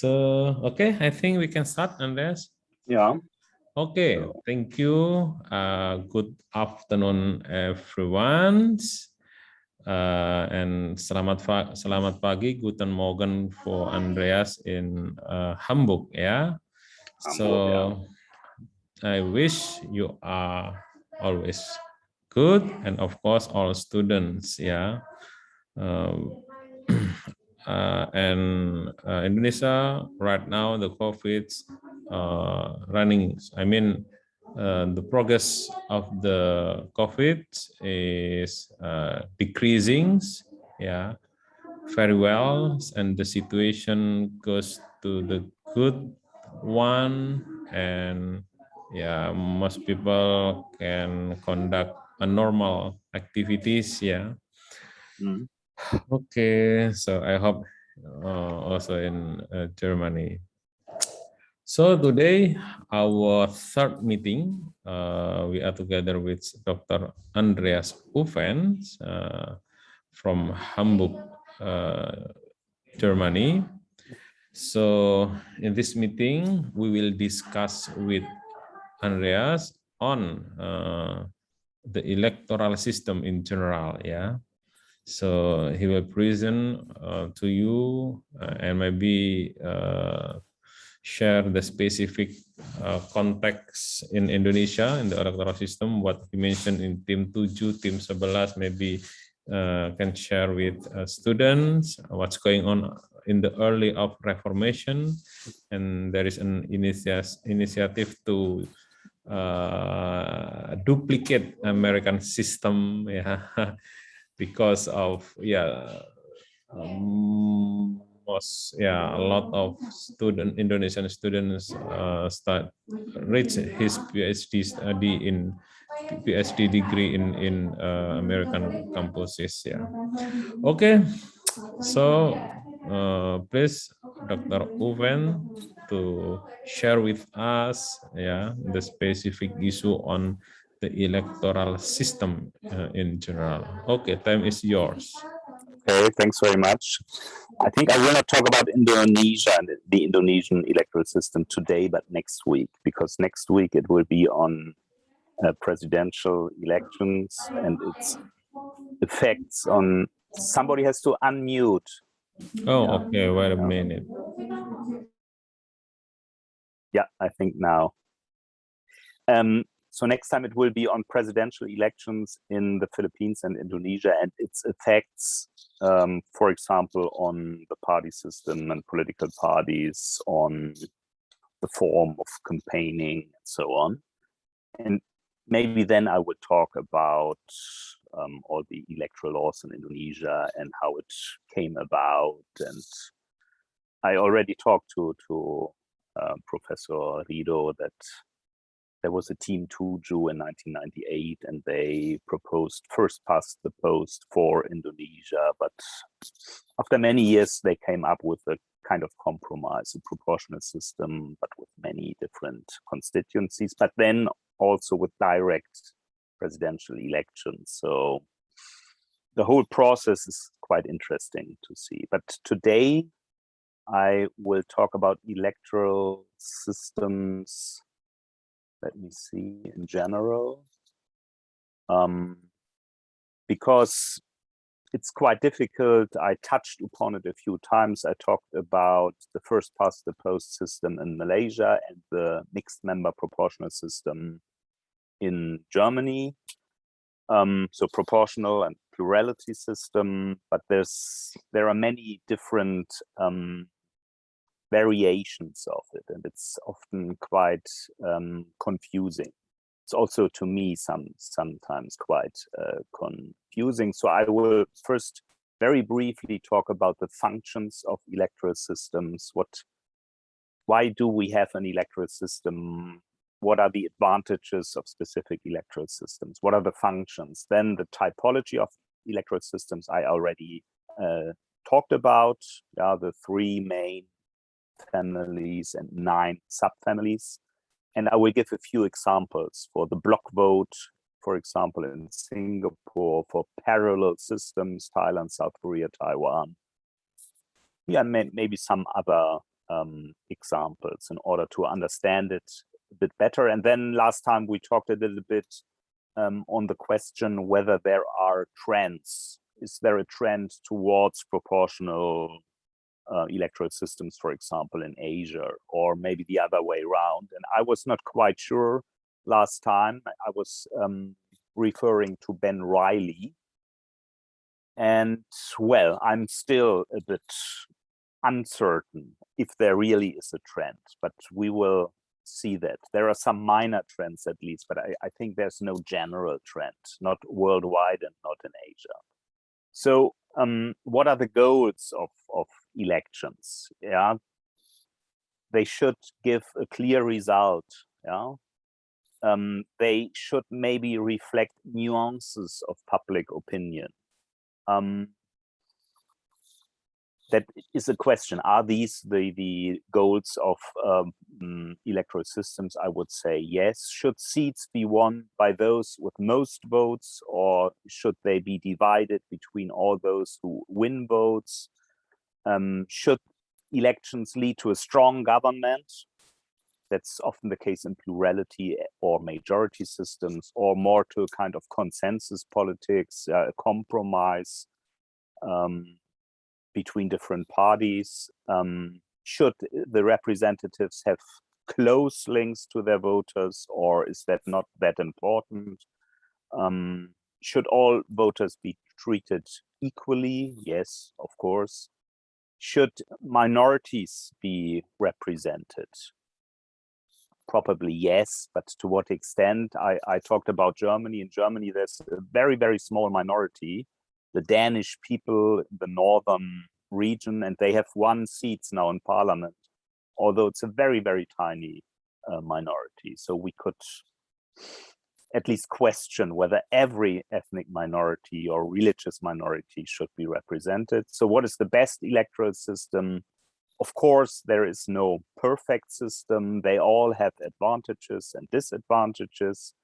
So, okay, I think we can start, Andreas. Yeah. Okay, thank you. Good afternoon, everyone. And selamat pagi, guten Morgen for Andreas in Hamburg, yeah. So, I wish you are always good, and of course, all students, yeah. Indonesia right now the COVID's running. I mean, the progress of the COVID is decreasing, yeah, very well, and the situation goes to the good one, and yeah, most people can conduct a normal activities, yeah. Okay, so I hope also in Germany. So today, our third meeting, we are together with Dr. Andreas Ufen from Hamburg, Germany. So in this meeting, we will discuss with Andreas on the electoral system in general, yeah. So he will present to you and maybe share the specific context in Indonesia in the electoral system, what he mentioned in Tim 7, Tim 11, maybe can share with students what's going on in the early of Reformation, and there is an initiative to duplicate American system, yeah. Because of a lot of Indonesian students reach his PhD degree in American campuses, yeah. Okay, so please, Dr. Ufen, to share with us, yeah, the specific issue on the electoral system in general. Okay, time is yours. Okay, thanks very much. I think I will not talk about Indonesia and the Indonesian electoral system today, but next week, because next week it will be on presidential elections and its effects on. Somebody has to unmute. Oh, okay, wait a minute. Yeah, I think now. So next time it will be on presidential elections in the Philippines and Indonesia and its effects, for example, on the party system and political parties, on the form of campaigning and so on. And maybe then I would talk about all the electoral laws in Indonesia and how it came about. And I already talked to Professor Ridho that there was a Team 2 in 1998, and they proposed first past the post for Indonesia. But after many years, they came up with a kind of compromise, a proportional system, but with many different constituencies, but then also with direct presidential elections. So the whole process is quite interesting to see. But today, I will talk about electoral systems. Let me see, in general, because it's quite difficult. I touched upon it a few times. I talked about the first past the post system in Malaysia and the mixed member proportional system in Germany. So proportional and plurality system, but there are many different variations of it, and it's often quite confusing. It's also, to me, sometimes quite confusing. So I will first very briefly talk about the functions of electoral systems. Why do we have an electoral system? What are the advantages of specific electoral systems? What are the functions? Then the typology of electoral systems I already talked about. The three main families and 9 subfamilies. And I will give a few examples for the block vote, for example, in Singapore, for parallel systems, Thailand, South Korea, Taiwan. Yeah, maybe some other examples in order to understand it a bit better. And then last time we talked a little bit on the question whether there are trends. Is there a trend towards proportional electoral systems, for example, in Asia, or maybe the other way around? And I was not quite sure last time. I was referring to Ben Riley. And well, I'm still a bit uncertain if there really is a trend, but we will see that. There are some minor trends at least, but I think there's no general trend, not worldwide and not in Asia. So what are the goals of elections? Yeah, they should give a clear result. Yeah, they should maybe reflect nuances of public opinion. That is a question. Are these the goals of electoral systems? I would say yes. Should seats be won by those with most votes, or should they be divided between all those who win votes? Should elections lead to a strong government? That's often the case in plurality or majority systems, or more to a kind of consensus politics, a compromise between different parties. Should the representatives have close links to their voters, or is that not that important? Should all voters be treated equally? Yes, of course. Should minorities be represented? Probably yes, but to what extent? I talked about Germany. In Germany, there's a very, very small minority, the Danish people, the northern region, and they have 1 seat now in parliament, although it's a very, very tiny minority. So we could at least question whether every ethnic minority or religious minority should be represented. So what is the best electoral system? Of course, there is no perfect system. They all have advantages and disadvantages.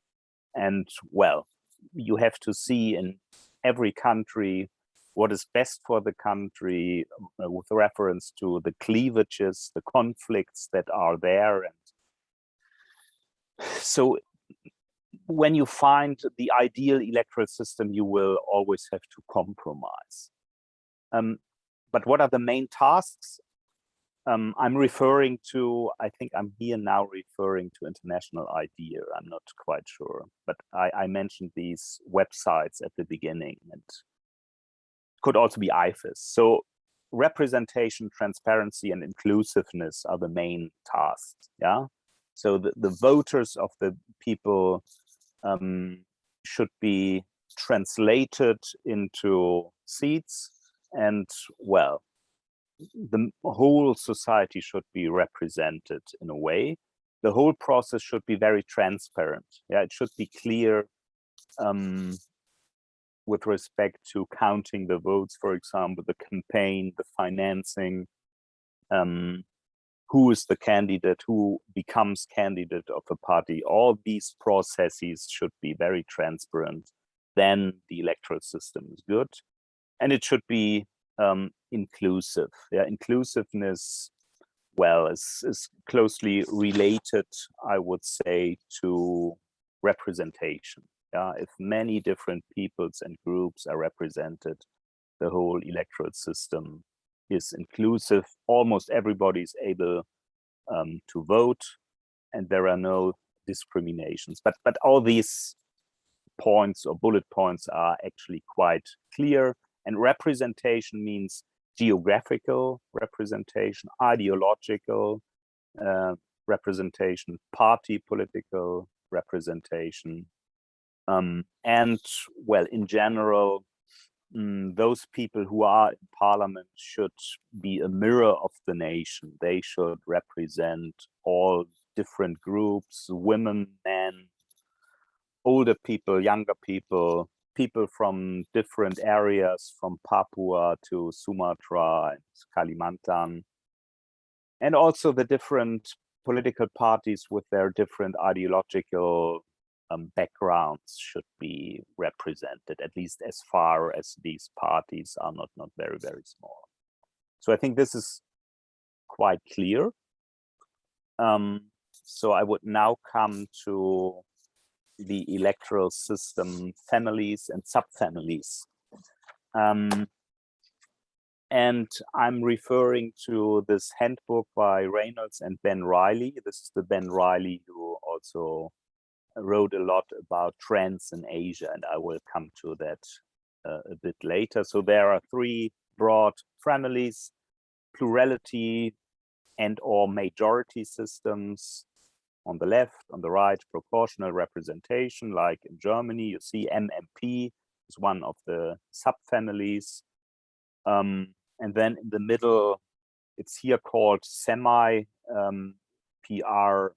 And well, you have to see in every country what is best for the country with reference to the cleavages, the conflicts that are there. And so when you find the ideal electoral system, you will always have to compromise. But what are the main tasks? I'm referring to, I think I'm here now referring to International IDEA. I'm not quite sure, but I mentioned these websites at the beginning, and could also be IFES. So representation, transparency, and inclusiveness are the main tasks. Yeah. So the voters of the people should be translated into seats, and well, the whole society should be represented in a way. The whole process should be very transparent. Yeah, it should be clear with respect to counting the votes, for example, the campaign, the financing, who is the candidate, who becomes candidate of a party. All these processes should be very transparent. Then the electoral system is good. And it should be inclusive. Yeah, inclusiveness, well, is closely related, I would say, to representation. Yeah, if many different peoples and groups are represented, the whole electoral system is inclusive. Almost everybody is able to vote, and there are no discriminations. But all these points or bullet points are actually quite clear. And representation means geographical representation, ideological representation, party political representation. And well, in general, those people who are in parliament should be a mirror of the nation. They should represent all different groups, women, men, older people, younger people, people from different areas, from Papua to Sumatra and Kalimantan, and also the different political parties with their different ideological backgrounds should be represented, at least as far as these parties are not very, very small. So I think this is quite clear. So I would now come to the electoral system families and subfamilies. And I'm referring to this handbook by Reynolds and Ben Riley. This is the Ben Riley who also wrote a lot about trends in Asia, and I will come to that a bit later. So there are three broad families: plurality and/or majority systems on the left, on the right, proportional representation, like in Germany, you see MMP is one of the subfamilies. And then in the middle, it's here called semi PR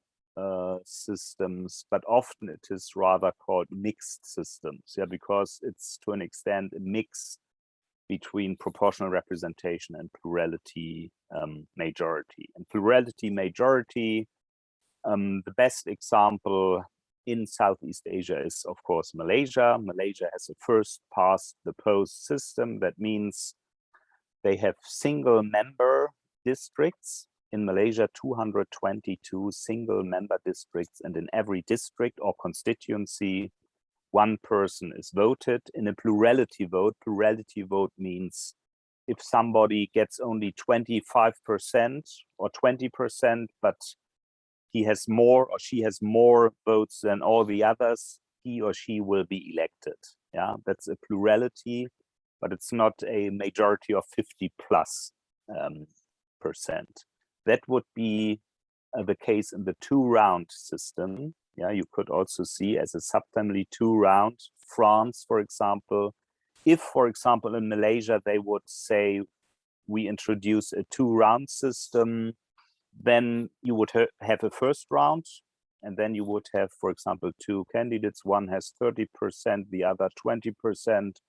systems, but often it is rather called mixed systems, yeah, because it's to an extent a mix between proportional representation and plurality majority. And plurality majority, the best example in Southeast Asia is, of course, Malaysia. Malaysia has a first past the post system. That means they have single member districts. In Malaysia, 222 single member districts, and in every district or constituency, one person is voted. In a plurality vote means if somebody gets only 25% or 20%, but he has more or she has more votes than all the others, he or she will be elected. Yeah, that's a plurality, but it's not a majority of 50+%. That would be the case in the two-round system. Yeah, you could also see as a subfamily two-round. France, for example, if, for example, in Malaysia, they would say, we introduce a two-round system, then you would have a first round, and then you would have, for example, two candidates. One has 30%, the other 20%.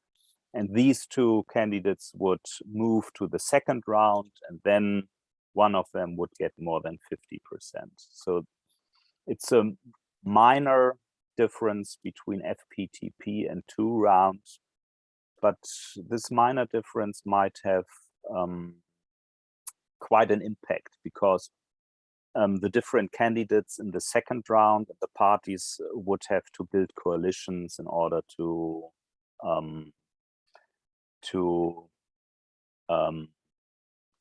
And these two candidates would move to the second round, and then one of them would get more than 50%. So it's a minor difference between FPTP and two rounds, but this minor difference might have quite an impact, because the different candidates in the second round, the parties would have to build coalitions in order to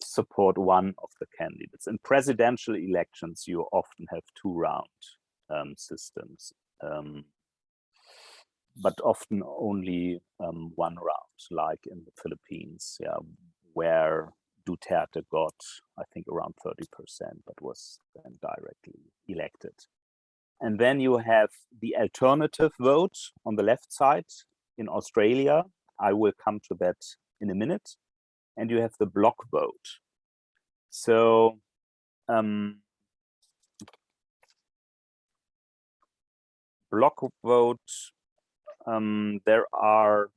support one of the candidates. In presidential elections, you often have two-round systems, but often only one round, like in the Philippines, yeah, where Duterte got, I think, around 30%, but was then directly elected. And then you have the alternative vote on the left side in Australia. I will come to that in a minute. And you have the block vote. So block vote, there are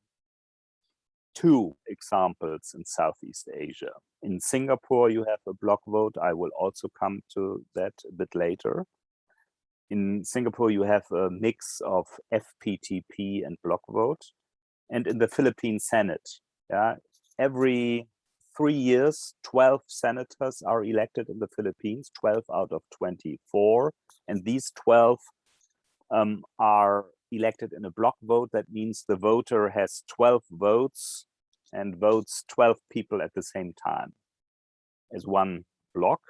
two examples in Southeast Asia. In Singapore, you have a block vote. I will also come to that a bit later. In Singapore, you have a mix of FPTP and block vote. And in the Philippine Senate, yeah, every 3 years, 12 senators are elected in the Philippines, 12 out of 24. And these 12 are elected in a block vote. That means the voter has 12 votes and votes 12 people at the same time as one block.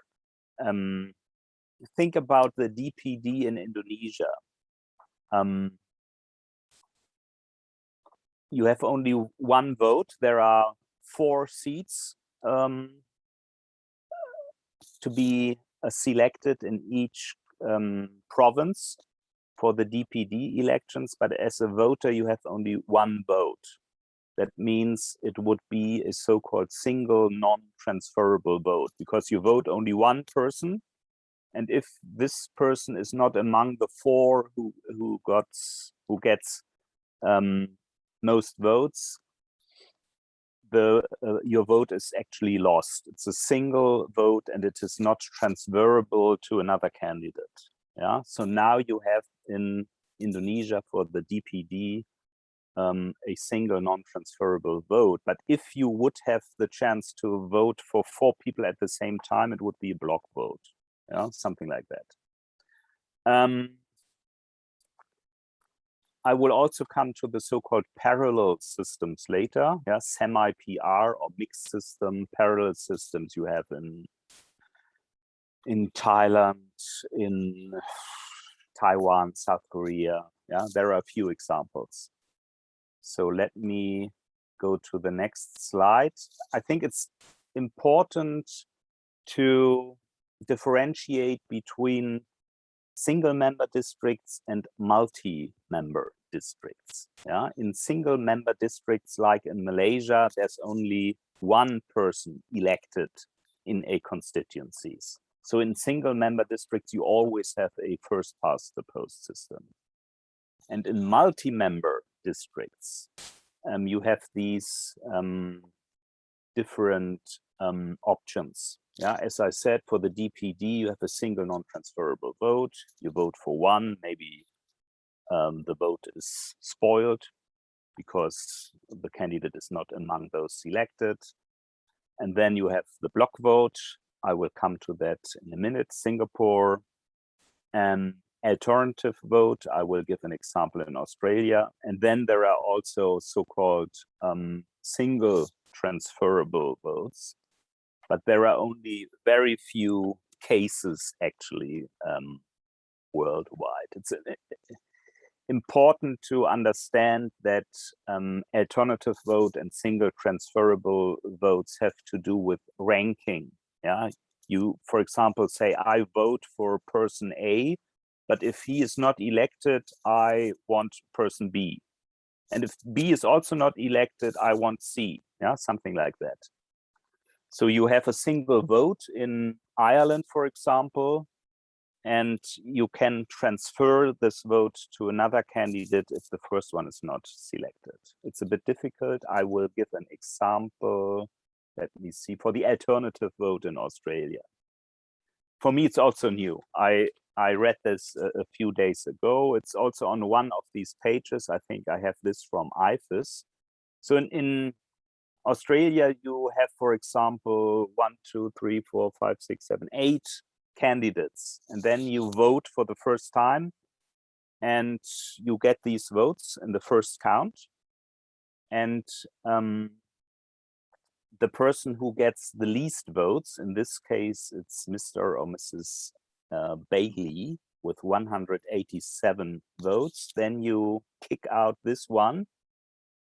Think about the DPD in Indonesia. You have only one vote. There are 4 seats to be selected in each province for the DPD elections, but as a voter, you have only one vote. That means it would be a so-called single non-transferable vote, because you vote only one person, and if this person is not among the 4 who gets most votes, your vote is actually lost. It's a single vote and it is not transferable to another candidate. Yeah. So now you have in Indonesia for the DPD a single non-transferable vote. But if you would have the chance to vote for 4 people at the same time, it would be a block vote, something like that. I will also come to the so-called parallel systems later, semi-PR or mixed system, parallel systems you have in Thailand, in Taiwan, South Korea. There are a few examples. So let me go to the next slide. I think it's important to differentiate between single-member districts and multi-member districts. In single-member districts, like in Malaysia, there's only one person elected in a constituencies. So in single-member districts, you always have a first-past-the-post system. And in multi-member districts, you have these different options. As I said, for the DPD, you have a single non-transferable vote. You vote for one, maybe the vote is spoiled because the candidate is not among those selected. And then you have the block vote. I will come to that in a minute. Singapore. Alternative vote, I will give an example in Australia. And then there are also so-called single transferable votes, but there are only very few cases actually worldwide. It's important to understand that alternative vote and single transferable votes have to do with ranking. You, for example, say, I vote for person A, but if he is not elected, I want person B. And if B is also not elected, I want C, something like that. So you have a single vote in Ireland, for example, and you can transfer this vote to another candidate if the first one is not selected. It's a bit difficult. I will give an example. Let me see, for the alternative vote in Australia. For me, it's also new. I read this a few days ago. It's also on one of these pages. I think I have this from IFES. So in Australia, you have, for example, 1, 2, 3, 4, 5, 6, 7, 8 candidates. And then you vote for the first time and you get these votes in the first count. And the person who gets the least votes, in this case, it's Mr. or Mrs. Bailey with 187 votes, then you kick out this one.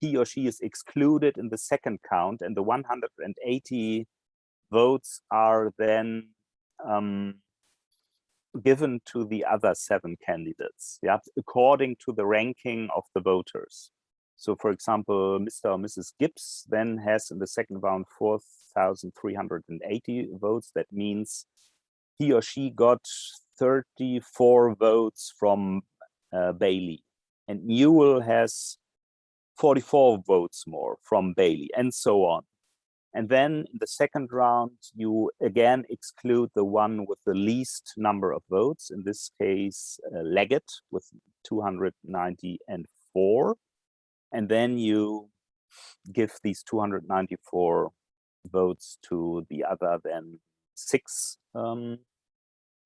He or she is excluded in the second count, and the 180 votes are then given to the other 7 candidates, according to the ranking of the voters. So, for example, Mr. or Mrs. Gibbs then has in the second round 4,380 votes. That means he or she got 34 votes from Bailey, and Newell has 44 votes more from Bailey, and so on. And then in the second round, you again exclude the one with the least number of votes, in this case, Leggett with 294. And then you give these 294 votes to the other than 6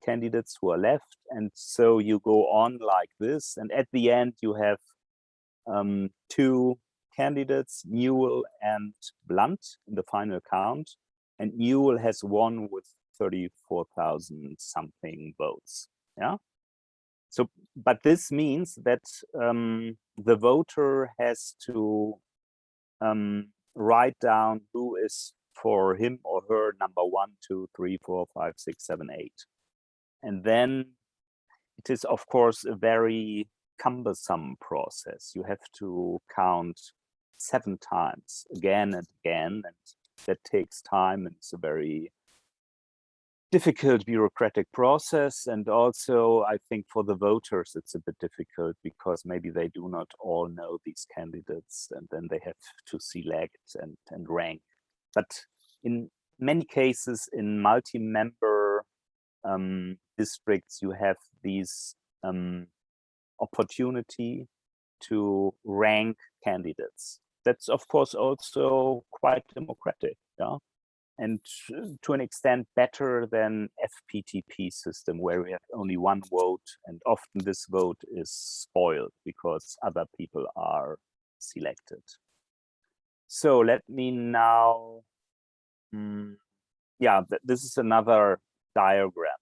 candidates who are left. And so you go on like this. And at the end, you have 2 candidates, Newell and Blunt, in the final count. And Newell has won with 34,000 something votes. So, but this means that the voter has to write down who is for him or her number 1, 2, 3, 4, 5, 6, 7, 8. And then it is, of course, a very cumbersome process. You have to count 7 times again and again, and that takes time, and it's a very difficult bureaucratic process. And also, I think for the voters, it's a bit difficult because maybe they do not all know these candidates, and then they have to select and rank. But in many cases, in multi-member districts, you have these opportunity to rank candidates. That's of course also quite democratic, yeah, and to an extent better than FPTP system, where we have only one vote, and often this vote is spoiled because other people are selected. So let me now, this is another diagram.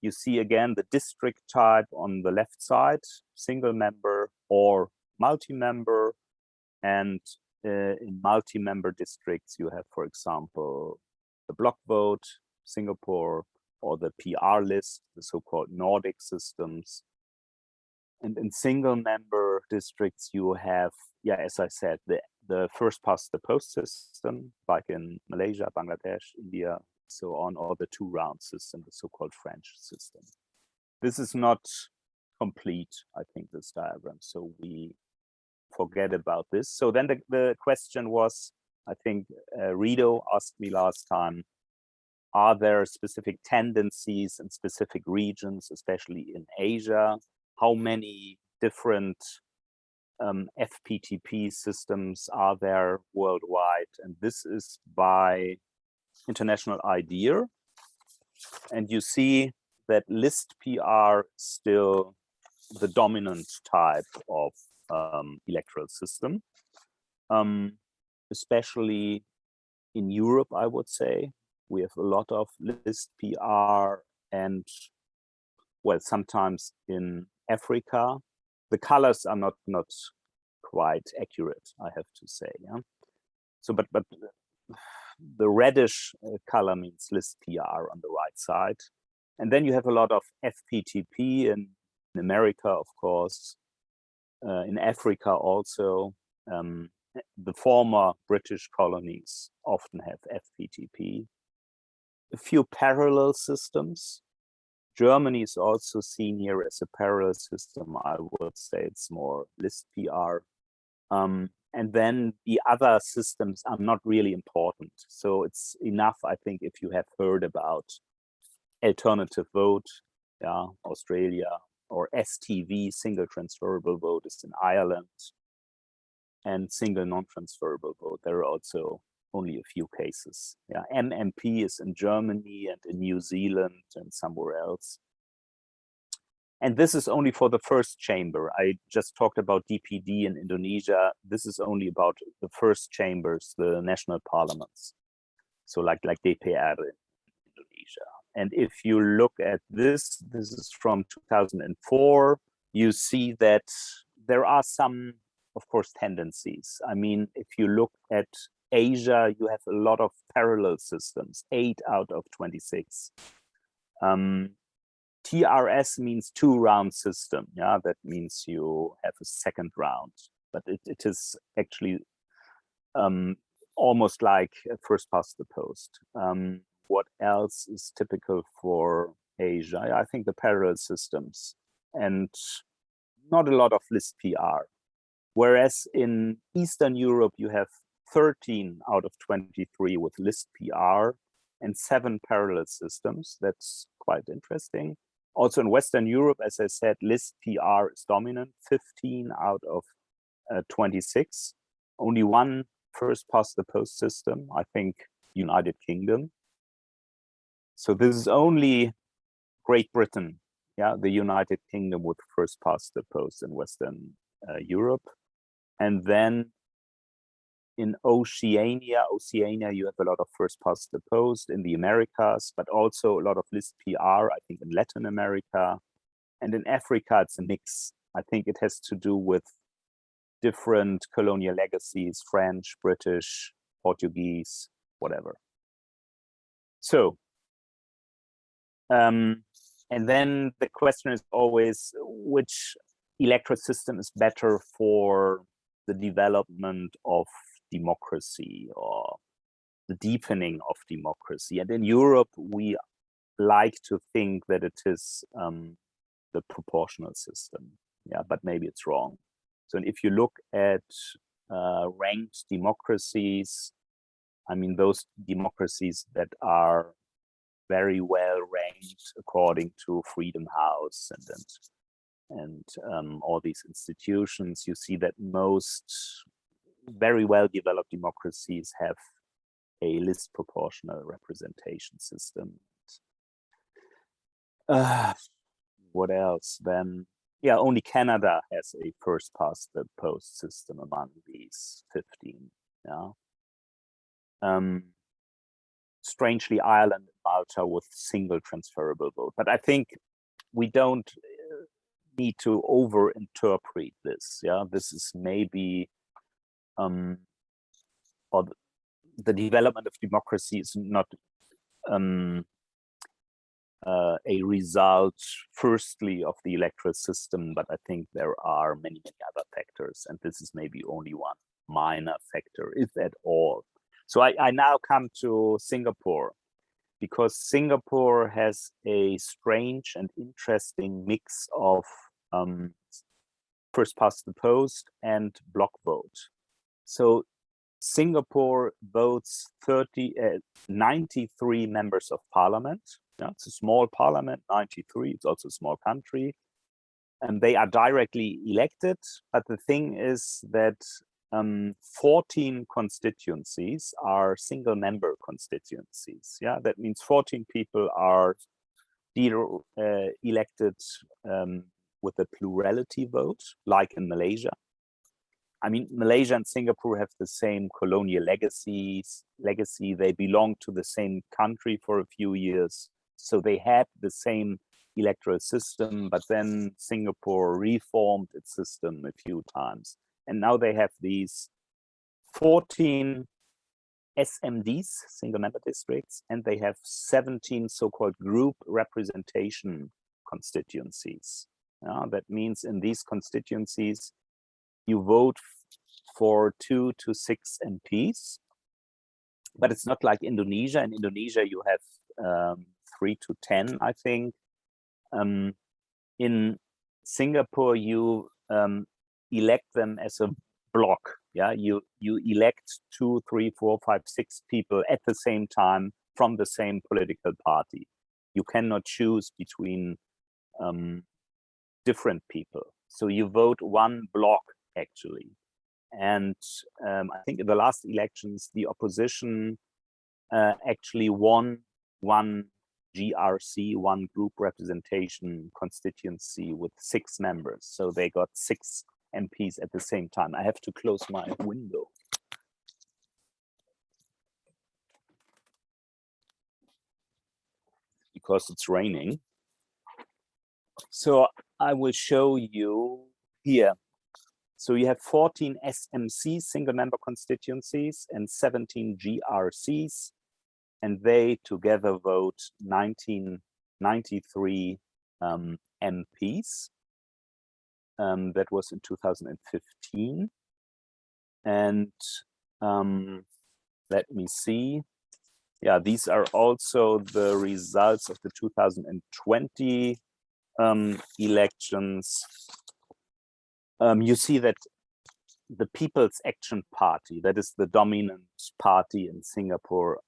You see again the district type on the left side, single member or multi-member. And in multi-member districts, you have, for example, the block vote, Singapore, or the PR list, the so-called Nordic systems. And in single-member districts, you have, as I said, the first past the post system, like in Malaysia, Bangladesh, India, so on, or the two-round system, the so-called French system. This is not complete, I think, this diagram. So we forget about this. So then the question was, I think Ridho asked me last time, are there specific tendencies in specific regions, especially in Asia? How many different FPTP systems are there worldwide? And this is by International IDEA. And you see that list PR is still the dominant type of electoral system, especially in Europe, I would say. We have a lot of list PR, and well, sometimes in Africa. The colors are not quite accurate, I have to say. Yeah. So, but the reddish color means list PR on the right side, and then you have a lot of FPTP in America, of course, in Africa also. The former British colonies often have FPTP. A few parallel systems. Germany is also seen here as a parallel system. I would say it's more list PR. And then the other systems are not really important. So it's enough, I think, if you have heard about alternative vote, yeah, Australia, or STV, single transferable vote, is in Ireland, and single non-transferable vote. There are also only a few cases. Yeah, MMP is in Germany and in New Zealand and somewhere else. And this is only for the first chamber. I just talked about DPD in Indonesia. This is only about the first chambers, the national parliaments. So like DPR in Indonesia. And if you look at this is from 2004, you see that there are some, of course, tendencies. I mean, if you look at Asia, you have a lot of parallel systems, 8 out of 26. TRS means two-round system. Yeah, that means you have a second round, but it is actually almost like first past the post. What else is typical for Asia? I think the parallel systems, and not a lot of list PR. Whereas in Eastern Europe, you have 13 out of 23 with list PR and 7 parallel systems. That's quite interesting. Also in Western Europe, as I said, list PR is dominant, 15 out of 26. Only one first past the post system, I think United Kingdom. So this is only Great Britain, yeah, the United Kingdom with first past the post in Western Europe. And then in Oceania, you have a lot of first past the post in the Americas, but also a lot of list PR, I think, in Latin America. And in Africa, it's a mix. I think it has to do with different colonial legacies, French, British, Portuguese, whatever. So, and then the question is always, which electoral system is better for the development of democracy or the deepening of democracy? And in Europe, we like to think that it is the proportional system. Yeah, but maybe it's wrong. So if you look at ranked democracies, I mean, those democracies that are very well ranked according to Freedom House and and all these institutions, you see that most very well-developed democracies have a list proportional representation system. What else then? Yeah, only Canada has a first past the post system among these 15. Yeah. Strangely, Ireland and Malta with single transferable vote. But I think we don't need to over-interpret this. Yeah, this is maybe or the development of democracy is not a result, firstly, of the electoral system, but I think there are many, many other factors, and this is maybe only one minor factor, if at all. So I now come to Singapore, because Singapore has a strange and interesting mix of first past the post and block vote. So Singapore votes 93 members of parliament. Yeah, it's a small parliament, 93. It's also a small country, and they are directly elected. But the thing is that 14 constituencies are single member constituencies. Yeah, that means 14 people are elected with a plurality vote, like in Malaysia. I mean, Malaysia and Singapore have the same colonial legacy. They belong to the same country for a few years. So they had the same electoral system, but then Singapore reformed its system a few times. And now they have these 14 SMDs, single member districts, and they have 17 so-called group representation constituencies. That means in these constituencies, you vote for 2 to 6 MPs, but it's not like Indonesia. In Indonesia, you have 3 to 10, I think. In Singapore, you elect them as a block. Yeah, you elect 2, 3, 4, 5, 6 people at the same time from the same political party. You cannot choose between different people. So you vote one block, actually. And I think in the last elections, the opposition actually won one GRC, one group representation constituency with 6 members. So they got 6 MPs at the same time. I have to close my window. Because it's raining. So I will show you here. So you have 14 SMCs, single member constituencies, and 17 GRCs, and they together vote 1993 MPs. That was in 2015. And let me see. Yeah, these are also the results of the 2020 elections. You see that the People's Action Party, that is the dominant party in Singapore,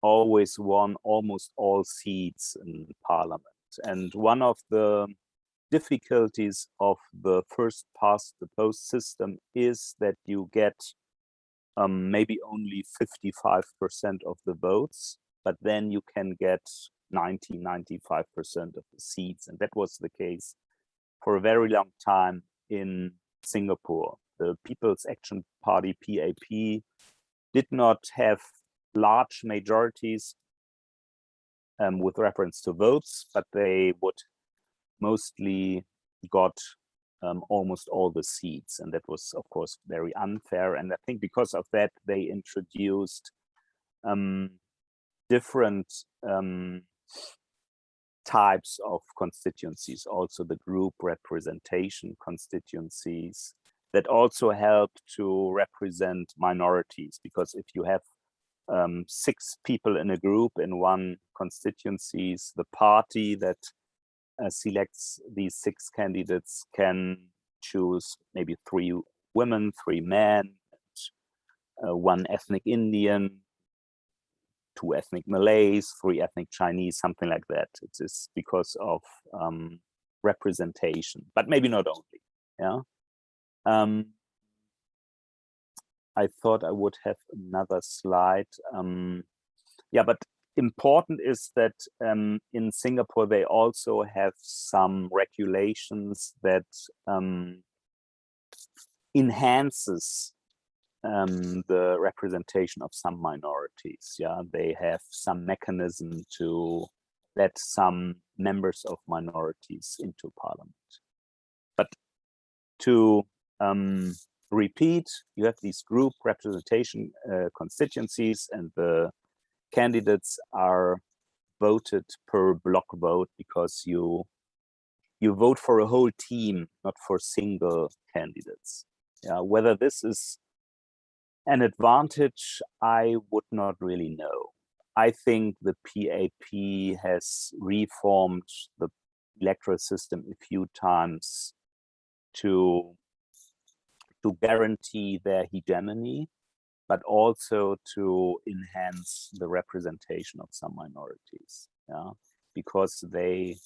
always won almost all seats in parliament. And one of the difficulties of the first past the post system is that you get maybe only 55% of the votes, but then you can get 95% of the seats. And that was the case for a very long time in Singapore. The People's Action Party, PAP, did not have large majorities with reference to votes, but they would mostly got almost all the seats. And that was, of course, very unfair. And I think because of that, they introduced different types of constituencies, also the group representation constituencies that also help to represent minorities, because if you have 6 people in a group in one constituencies, the party that selects these 6 candidates can choose maybe 3 women, 3 men, 1 ethnic Indian, 2 ethnic Malays, 3 ethnic Chinese, something like that. It is because of representation, but maybe not only. Yeah. I thought I would have another slide. Yeah, but important is that in Singapore, they also have some regulations that enhances the representation of some minorities. Yeah, they have some mechanism to let some members of minorities into parliament. But to repeat, you have these group representation constituencies, and the candidates are voted per block vote, because you vote for a whole team, not for single candidates. Yeah, whether this is an advantage, I would not really know. I think the PAP has reformed the electoral system a few times to guarantee their hegemony, but also to enhance the representation of some minorities. Yeah, because they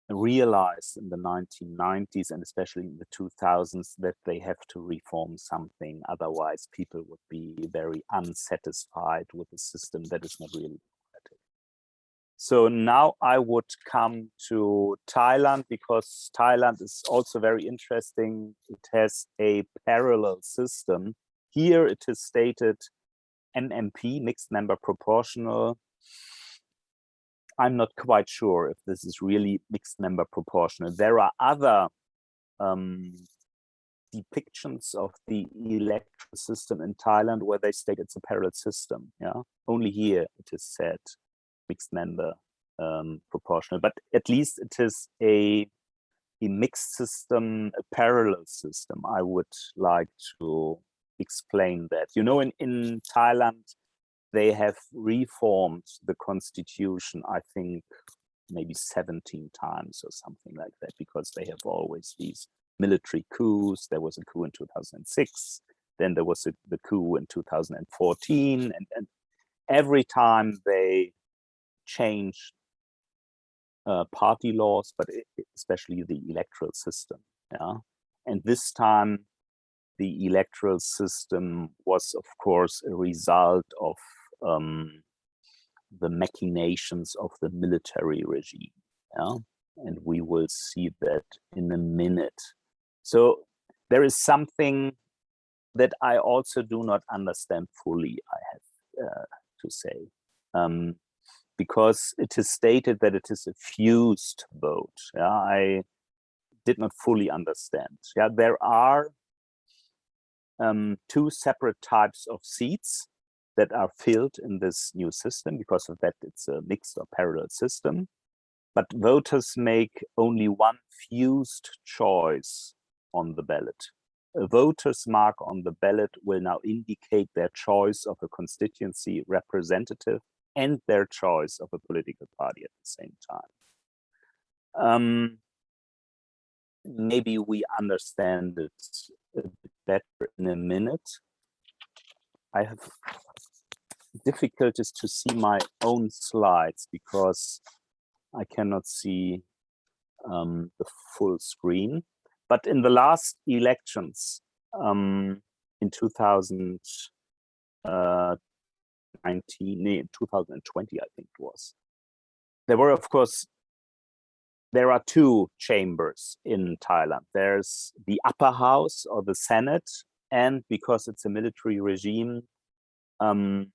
realized in the 1990s and especially in the 2000s that they have to reform something, otherwise people would be very unsatisfied with a system that is not really democratic. So now I would come to Thailand, because Thailand is also very interesting. It has a parallel system. Here it is stated MMP, mixed member proportional. I'm not quite sure if this is really mixed member proportional. There are other depictions of the electoral system in Thailand where they state it's a parallel system. Yeah, only here it is said mixed member proportional, but at least it is a mixed system, a parallel system. I would like to explain that. You know, in Thailand, they have reformed the constitution, I think, maybe 17 times or something like that, because they have always these military coups. There was a coup in 2006, then there was the coup in 2014, and every time they change party laws, but especially the electoral system. Yeah, and this time the electoral system was, of course, a result of the machinations of the military regime. Yeah, and we will see that in a minute. So there is something that I also do not understand fully, I have to say. Because it is stated that it is a fused vote. Yeah, I did not fully understand. Yeah, there are two separate types of seats that are filled in this new system. Because of that, it's a mixed or parallel system. But voters make only one fused choice on the ballot. A voter's mark on the ballot will now indicate their choice of a constituency representative and their choice of a political party at the same time. Maybe we understand it a bit better in a minute. I have difficulties to see my own slides because I cannot see the full screen. But in the last elections, in 2019, 2020, I think it was, there were, of course, there are two chambers in Thailand. There's the upper house or the Senate, and because it's a military regime, the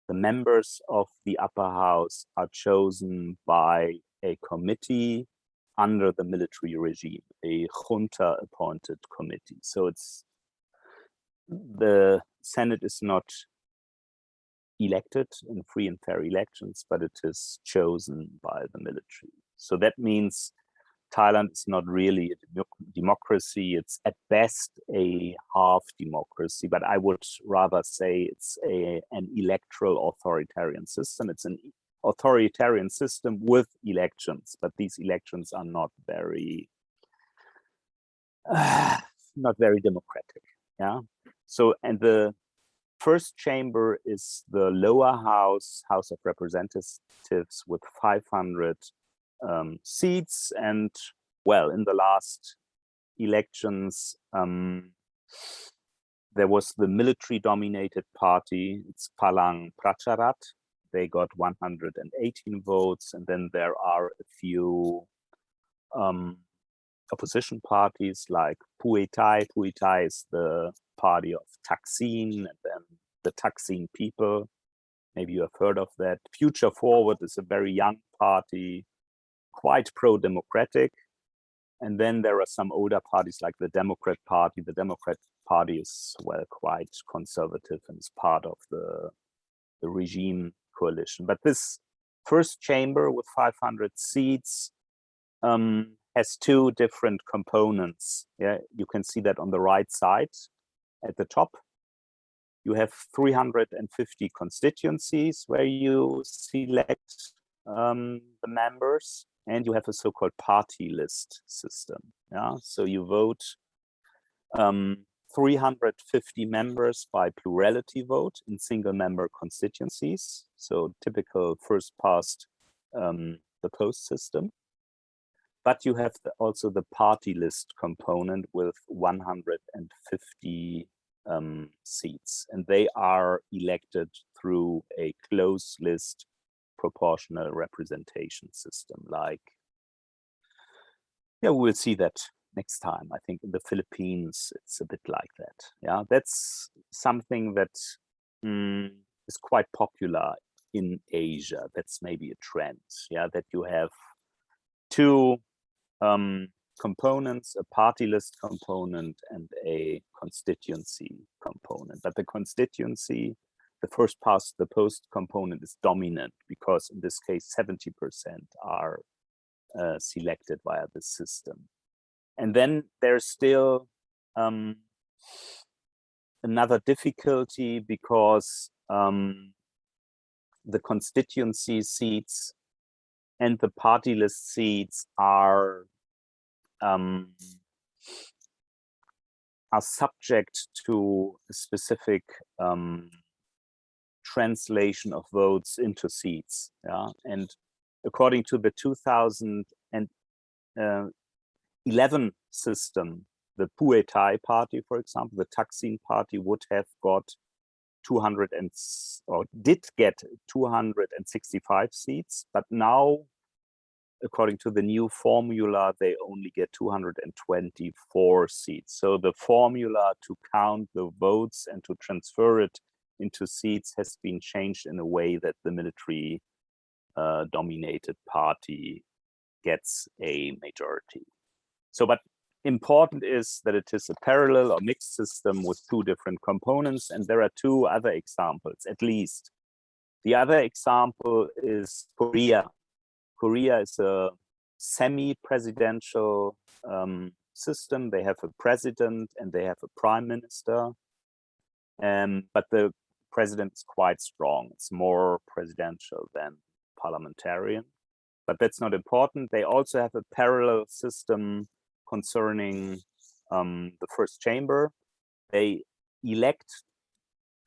members of the upper house are chosen by a committee under the military regime, a junta appointed committee. So it's, the Senate is not elected in free and fair elections, but it is chosen by the military. So that means Thailand is not really a democracy. It's at best a half democracy, but I would rather say it's an electoral authoritarian system. It's an authoritarian system with elections, but these elections are not very democratic. Yeah. So, and the first chamber is the lower house, House of Representatives, with 500 seats. And well, in the last elections, there was the military-dominated party, it's Palang Pracharat. They got 118 votes, and then there are a few opposition parties like Pheu Thai. Pheu Thai is the party of Thaksin, and then the Thaksin people. Maybe you have heard of that. Future Forward is a very young party, quite pro-democratic. And then there are some older parties like the Democrat Party. The Democrat Party is, well, quite conservative and is part of the regime coalition. But this first chamber with 500 seats has two different components. Yeah, you can see that on the right side at the top. You have 350 constituencies where you select the members, and you have a so-called party list system. Yeah, so you vote 350 members by plurality vote in single-member constituencies. So typical first past the post system. But you have also the party list component with 150 seats, and they are elected through a closed list proportional representation system. Like, yeah, we'll see that next time. I think in the Philippines, it's a bit like that. Yeah, that's something that is quite popular in Asia. That's maybe a trend. Yeah, that you have two components, a party list component and a constituency component. But the constituency, the first past the post component, is dominant because in this case 70% are selected via the system. And then there's still another difficulty because the constituency seats and the party list seats are subject to a specific translation of votes into seats. Yeah, and according to the 2011 system, the Pheu Thai party, for example, the Thaksin party would have got did get 265 seats, but now, according to the new formula, they only get 224 seats. So the formula to count the votes and to transfer it into seats has been changed in a way that the military dominated party gets a majority. So, but important is that it is a parallel or mixed system with two different components, and there are two other examples, at least. The other example is Korea. Korea is a semi-presidential system. They have a president and they have a prime minister, but the president is quite strong. It's more presidential than parliamentarian, but that's not important. They also have a parallel system concerning the first chamber. They elect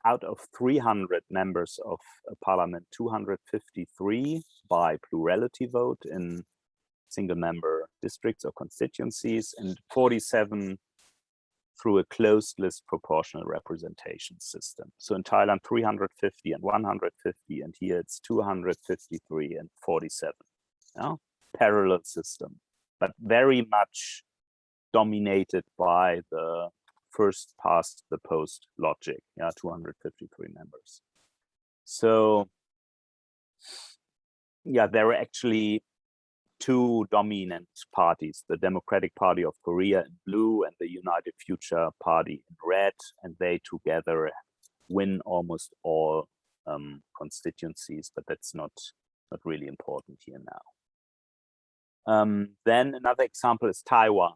out of 300 members of parliament, 253 by plurality vote in single member districts or constituencies, and 47 through a closed list proportional representation system. So in Thailand, 350 and 150, and here it's 253 and 47. Yeah? Parallel system, but very much dominated by the first past the post logic. Yeah, 253 members. So yeah, there are actually two dominant parties, the Democratic Party of Korea in blue and the United Future Party in red, and they together win almost all constituencies, but that's not really important here now. Then another example is Taiwan.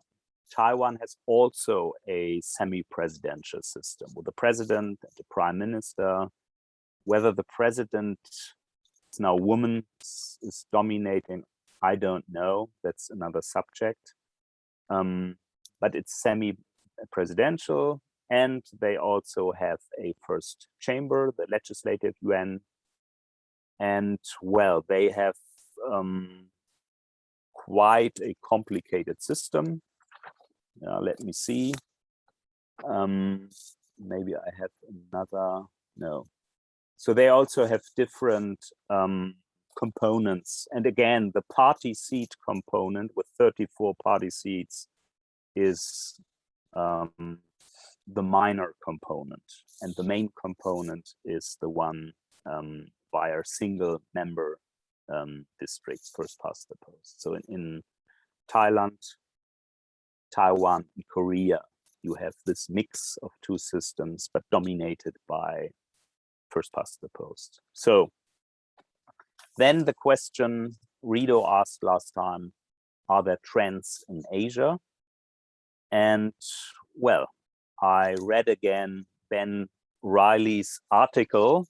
Taiwan has also a semi-presidential system with the president and the prime minister. Whether the president is now a woman is dominating, I don't know. That's another subject. But it's semi-presidential, and they also have a first chamber, the legislative yuan. And well, they have quite a complicated system. Let me see. Maybe I have another, no. So they also have different components. And again, the party seat component with 34 party seats is the minor component. And the main component is the one via single member districts, first past the post. So in Thailand, Taiwan, and Korea, you have this mix of two systems, but dominated by first past the post. So then the question Ridho asked last time, are there trends in Asia? And well, I read again Ben Riley's article.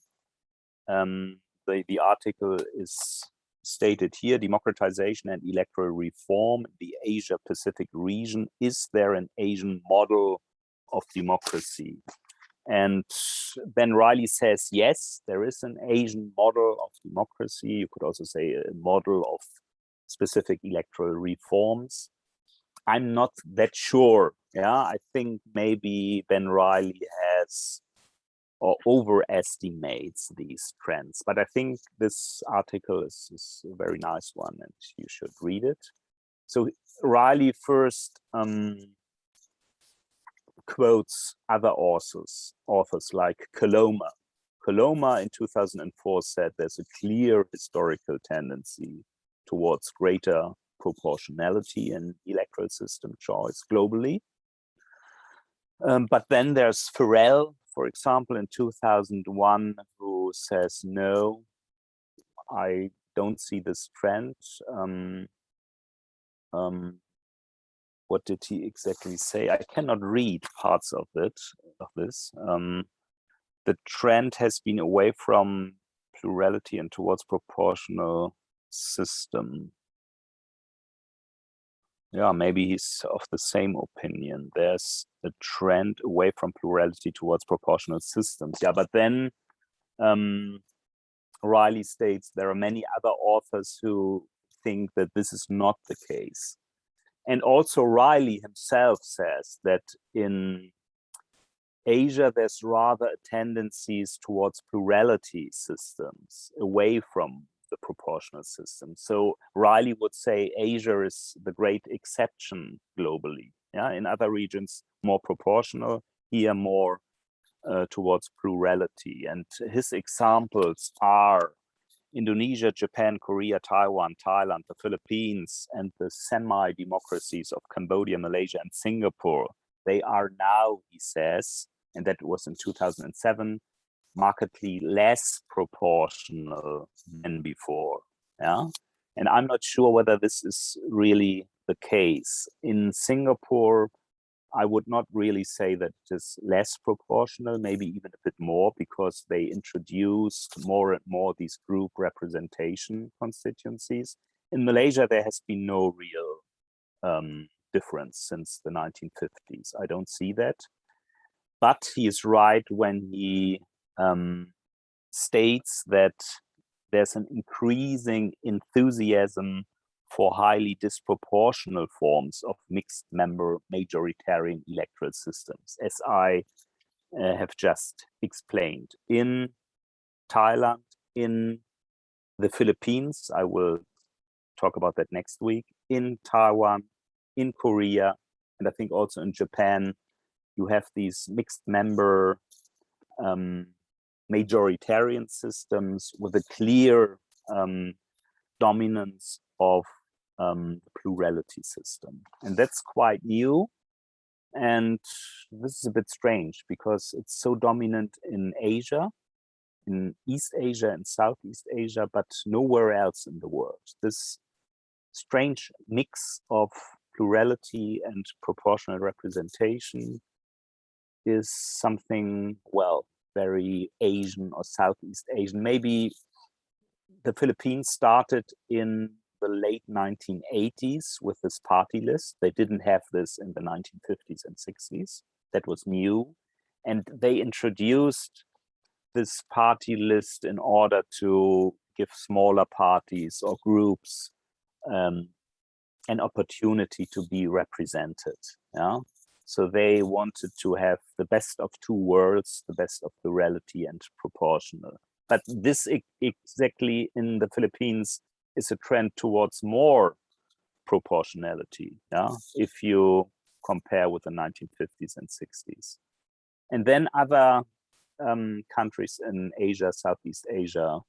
The article is stated here: democratization and electoral reform in the Asia Pacific region. Is there an Asian model of democracy? And Ben Riley says, yes, there is an Asian model of democracy. You could also say a model of specific electoral reforms. I'm not that sure. Yeah, I think maybe Ben Riley has or overestimates these trends. But I think this article is a very nice one and you should read it. So Riley first quotes other authors like Koloma. Koloma in 2004 said there's a clear historical tendency towards greater proportionality in electoral system choice globally. But then there's Farrell, for example, in 2001, who says, no, I don't see this trend. What did he exactly say? I cannot read parts of this. The trend has been away from plurality and towards proportional system. Yeah, maybe he's of the same opinion. There's a trend away from plurality towards proportional systems. Yeah, but then Riley states there are many other authors who think that this is not the case. And also Riley himself says that in Asia, there's rather tendencies towards plurality systems away from the proportional system. So Riley would say Asia is the great exception globally. Yeah, in other regions, more proportional, here more towards plurality. And his examples are Indonesia, Japan, Korea, Taiwan, Thailand, the Philippines, and the semi-democracies of Cambodia, Malaysia, and Singapore. They are now, he says, and that was in 2007, markedly less proportional than before. Yeah, and I'm not sure whether this is really the case. In Singapore, I would not really say that it is less proportional, maybe even a bit more, because they introduced more and more these group representation constituencies. In Malaysia, there has been no real difference since the 1950s. I don't see that. But he is right when he states that there's an increasing enthusiasm for highly disproportional forms of mixed member majoritarian electoral systems, as I have just explained. In Thailand, in the Philippines, I will talk about that next week, in Taiwan, in Korea, and I think also in Japan, you have these mixed member majoritarian systems with a clear dominance of plurality system. And that's quite new. And this is a bit strange because it's so dominant in Asia, in East Asia and Southeast Asia, but nowhere else in the world. This strange mix of plurality and proportional representation is something, well, very Asian or Southeast Asian. Maybe the Philippines started in the late 1980s with this party list. They didn't have this in the 1950s and 60s. That was new. And they introduced this party list in order to give smaller parties or groups an opportunity to be represented. Yeah. So they wanted to have the best of two worlds, the best of the reality and proportional. But this exactly in the Philippines is a trend towards more proportionality. Yeah. If you compare with the 1950s and 60s. And then other countries in Asia, Southeast Asia,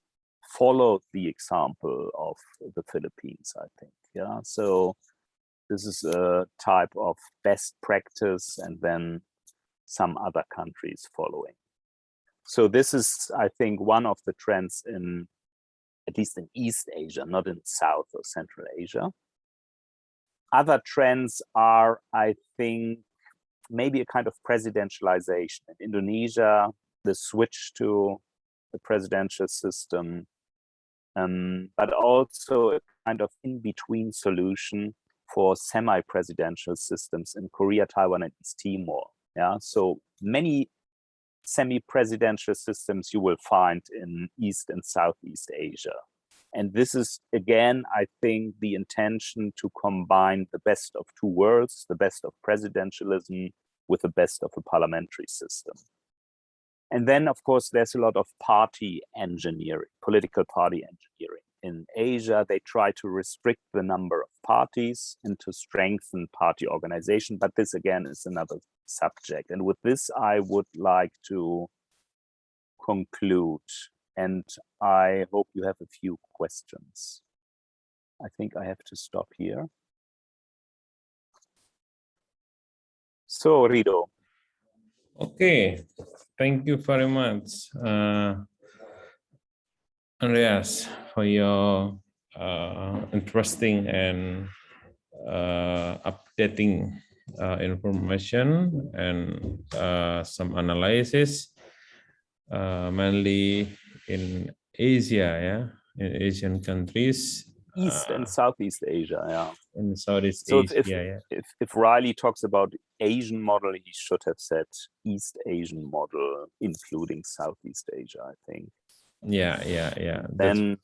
followed the example of the Philippines, I think. Yeah. So this is a type of best practice, and then some other countries following. So this is, I think, one of the trends in, at least in East Asia, not in South or Central Asia. Other trends are, I think, maybe a kind of presidentialization. In Indonesia, the switch to the presidential system, but also a kind of in-between solution for semi-presidential systems in Korea, Taiwan, and East Timor. Yeah, so many semi-presidential systems you will find in East and Southeast Asia. And this is, again, I think, the intention to combine the best of two worlds, the best of presidentialism with the best of a parliamentary system. And then, of course, there's a lot of party engineering, political party engineering. In Asia, they try to restrict the number of parties and to strengthen party organization. But this, again, is another subject. And with this, I would like to conclude. And I hope you have a few questions. I think I have to stop here. So, Ridho. Okay, thank you very much, Andreas, for your interesting and updating information and some analysis, mainly in Asia, yeah, in Asian countries. East and Southeast Asia, yeah. In Southeast So Asia, if Riley talks about Asian model, he should have said East Asian model, including Southeast Asia, I think. Yeah. Then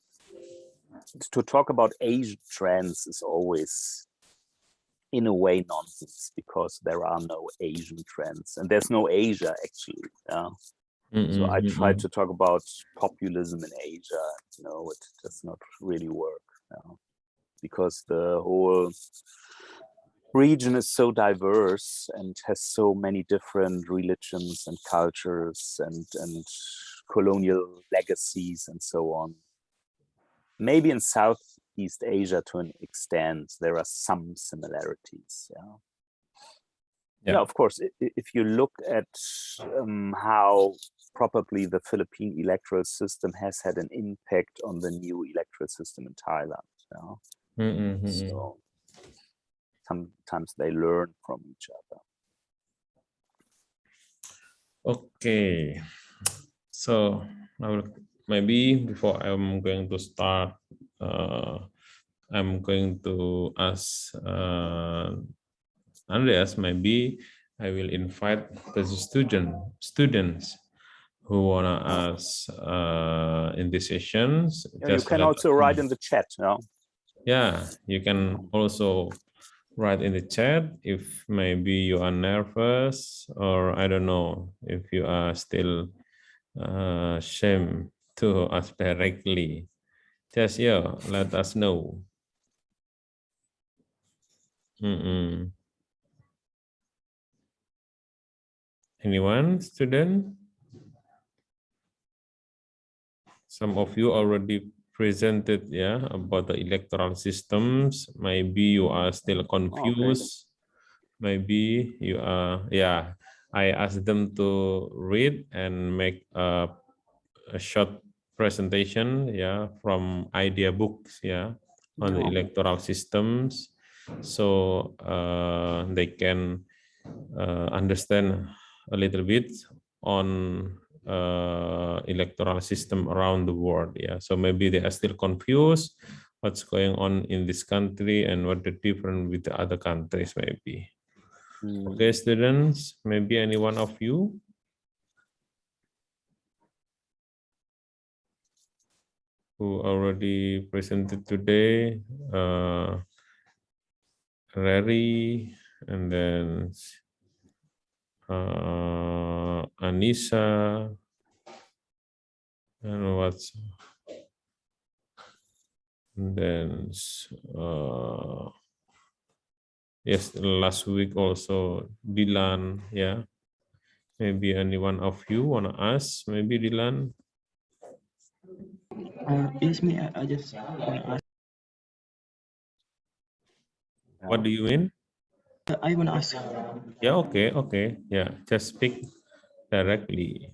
to talk about Asian trends is always, in a way, nonsense, because there are no Asian trends, and there's no Asia actually. Yeah. So I tried to talk about populism in Asia. No, it does not really work. Because the whole region is so diverse and has so many different religions and cultures and colonial legacies and so on. Maybe in Southeast Asia, to an extent, there are some similarities. Yeah, of course, if you look at how probably the Philippine electoral system has had an impact on the new electoral system in Thailand. So sometimes they learn from each other. Okay, so maybe before I'm going to start, I'm going to ask Andreas. Maybe I will invite the students who wanna ask in these sessions. You can also write in the chat. Yeah, you can also write in the chat if maybe you are nervous, or I don't know, if you are still ashamed to ask directly. Just let us know. Anyone, student? Some of you already presented, about the electoral systems. Maybe you are still confused. Maybe you are, I asked them to read and make a short presentation, from idea books, on the electoral systems, so they can understand a little bit on electoral system around the world. So maybe they are still confused what's going on in this country and what the difference with the other countries maybe. Okay, students, maybe any one of you who already presented today, Rary, and then Anissa, and what's and then yes, last week also Dilan, yeah. Maybe any one of you wanna ask? Maybe Dilan. It's me. I just want to ask. What do you mean? I want to ask. Yeah, okay, okay. Yeah, just speak directly.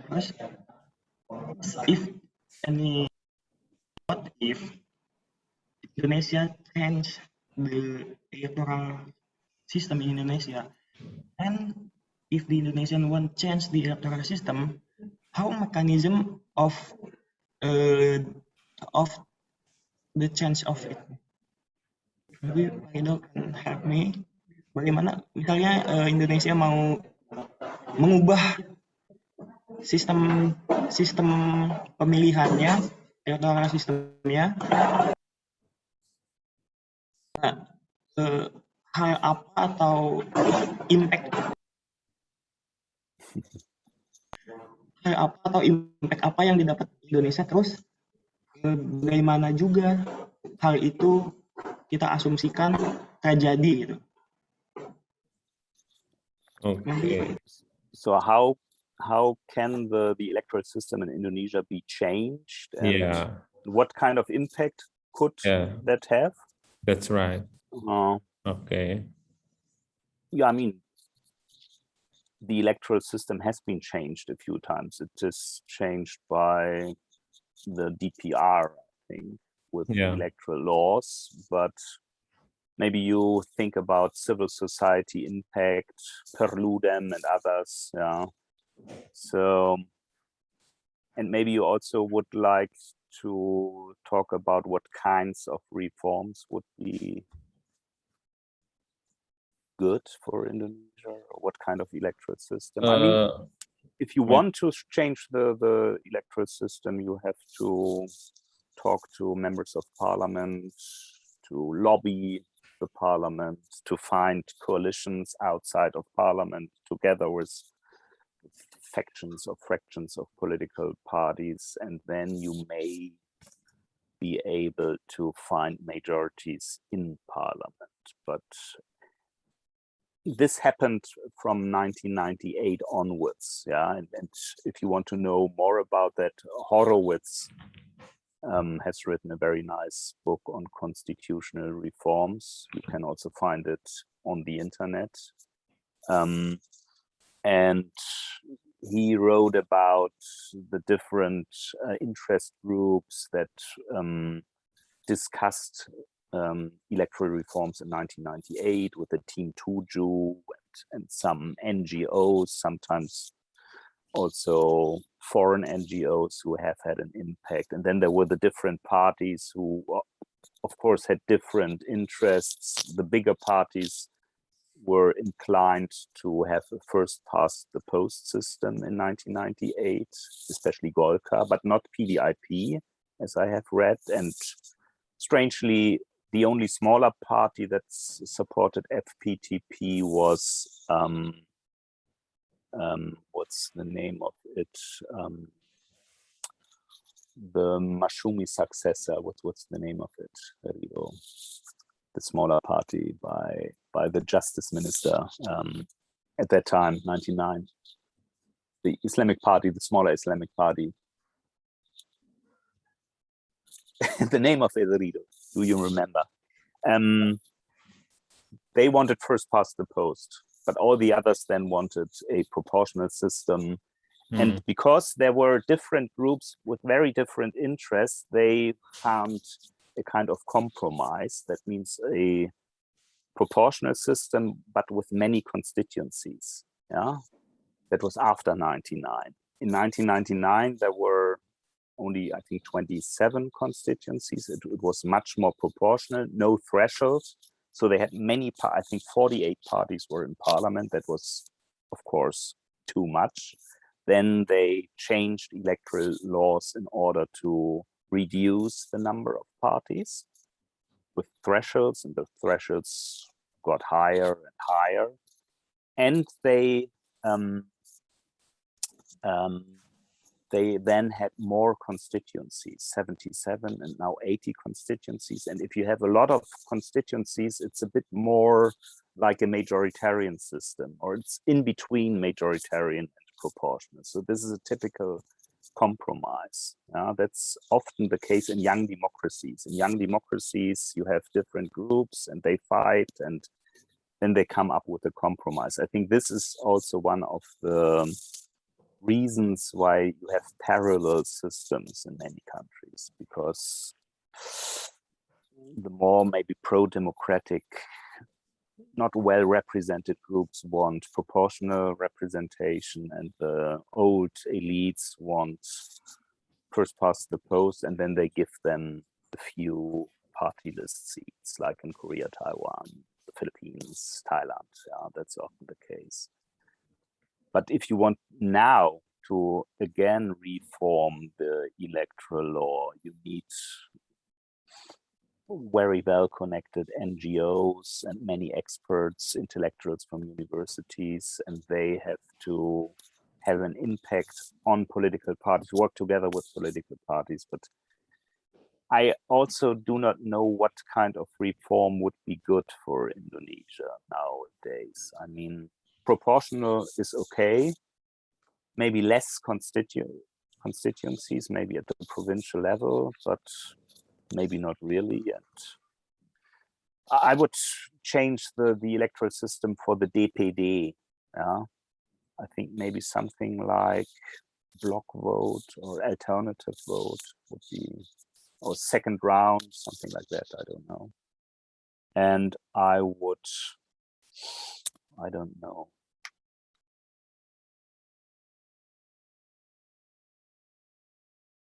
First, if any, what if Indonesia change the electoral system in Indonesia, and if the Indonesian one change the electoral system, how mechanism uh, of the change of it? Maybe Ridho can help me. Bagaimana misalnya Indonesia mau mengubah sistem sistem pemilihannya, electoral sistemnya, hal apa atau impact apa yang didapat Indonesia, terus bagaimana juga hal itu kita asumsikan terjadi gitu. Okay. So how can the electoral system in Indonesia be changed? And Yeah. what kind of impact could that have? That's right. Okay. Okay. Yeah, I mean, the electoral system has been changed a few times. It is changed by the DPR, I think, with the electoral laws, but maybe you think about civil society impact, Perludem and others. Yeah. So, and maybe you also would like to talk about what kinds of reforms would be good for Indonesia, or what kind of electoral system. I mean, if you want to change the electoral system, you have to talk to members of parliament, to lobby the parliament, to find coalitions outside of parliament together with factions or fractions of political parties, and then you may be able to find majorities in parliament. But this happened from 1998 onwards, yeah. And if you want to know more about that, Horowitz has written a very nice book on constitutional reforms. You can also find it on the internet. And he wrote about the different interest groups that discussed electoral reforms in 1998 with the Team Tuju and some NGOs, sometimes also foreign NGOs who have had an impact. And then there were the different parties who, of course, had different interests. The bigger parties were inclined to have a first past the post system in 1998, especially Golkar, but not PDIP, as I have read. And strangely, the only smaller party that supported FPTP was what's the name of it? The Mashumi successor. What's the name of it? There we go. The smaller party by the justice minister at that time, 99. The Islamic party, the smaller Islamic party. The name of it, Ridho, do you remember? They wanted first past the post, but all the others then wanted a proportional system. And because there were different groups with very different interests, they found a kind of compromise. That means a proportional system, but with many constituencies. Yeah, that was after 99. In 1999, there were only, I think, 27 constituencies. It was much more proportional, no threshold. So they had many, I think 48 parties were in parliament. That was, of course, too much. Then they changed electoral laws in order to reduce the number of parties. with thresholds, and the thresholds got higher and higher, and they then had more constituencies, 77 and now 80 constituencies. And if you have a lot of constituencies, it's a bit more like a majoritarian system, or it's in between majoritarian and proportional. So this is a typical compromise. That's often the case in young democracies. In young democracies, you have different groups and they fight, and then they come up with a compromise. I think this is also one of the reasons why you have parallel systems in many countries, because the more maybe pro-democratic, not well represented groups want proportional representation, and the old elites want first past the post, and then they give them a few party list seats, like in Korea, Taiwan, the Philippines, Thailand. Yeah, that's often the case. But if you want now to again reform the electoral law, you need very well connected NGOs and many experts, intellectuals from universities, and they have to have an impact on political parties, work together with political parties. But I also do not know what kind of reform would be good for Indonesia nowadays. I mean, proportional is okay, maybe less constituencies, maybe at the provincial level, but maybe not really. And I would change the electoral system for the DPD. Yeah, I think maybe something like block vote or alternative vote would be, or second round, something like that. I don't know. And I would, I don't know,